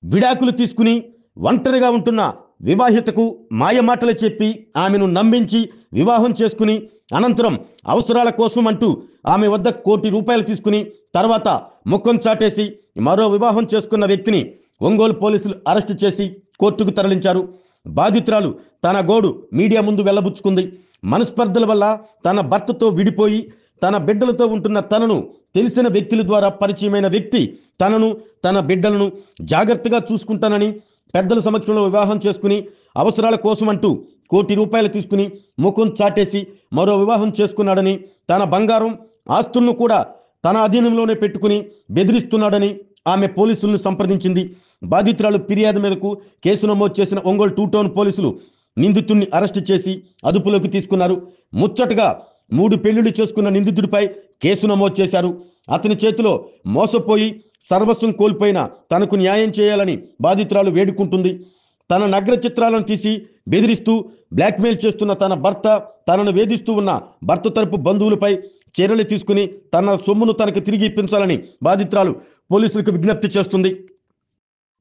విడాకులు తీసుకుని ఒంటరిగా ఉంటున్న వివాహితకు మాయమాటలు చెప్పి ఆమెను నమ్మించి వివాహం చేసుకుని అనంతరం అవసరాల కోసం అంటూ ఆమె వద్ద ₹1,00,00,000 తీసుకుని తర్వాత ముఖం చాటేసి మరో వివాహం చేసుకున్న వ్యక్తిని ఒంగోలు పోలీసులు అరెస్టు చేసి కోర్టుకు తరలించారు. బాధితురాలు తన గోడు మీడియా ముందు వెళ్లబుచ్చుకుంది. మనస్పర్ధల వల్ల తన భర్తతో విడిపోయి తన బిడ్డలతో ఉంటున్న తనను తెలిసిన వ్యక్తుల ద్వారా పరిచయమైన వ్యక్తి తనను తన బిడ్డలను జాగ్రత్తగా చూసుకుంటానని పెద్దల సమక్షంలో వివాహం చేసుకుని అవసరాల కోసం అంటూ ₹1,00,00,000 తీసుకుని ముఖం చాటేసి మరో వివాహం చేసుకున్నాడని, తన బంగారం ఆస్తులను కూడా తన అధీనంలోనే పెట్టుకుని బెదిరిస్తున్నాడని ఆమె పోలీసులను సంప్రదించింది. బాధితురాలు ఫిర్యాదు మేరకు కేసు నమోదు చేసిన ఒంగోలు 2 టౌన్ పోలీసులు నిందితుడిని అరెస్టు చేసి అదుపులోకి తీసుకున్నారు. ముచ్చటగా 3 పెళ్లిళ్లు చేసుకున్న నిందితుడిపై కేసు నమోదు చేశారు. అతని చేతిలో మోసపోయి సర్వస్వం కోల్పోయిన తనకు న్యాయం చేయాలని బాధితురాలు వేడుకుంటుంది. తన నగ్న చిత్రాలను తీసి బెదిరిస్తూ బ్లాక్మెయిల్ చేస్తున్న తన భర్త, తనను వేధిస్తూ ఉన్న భర్త తరపు బంధువులపై చర్యలు తీసుకుని తన సొమ్మును తనకు తిరిగి ఇప్పించాలని బాధితురాలు పోలీసులకు విజ్ఞప్తి చేస్తుంది.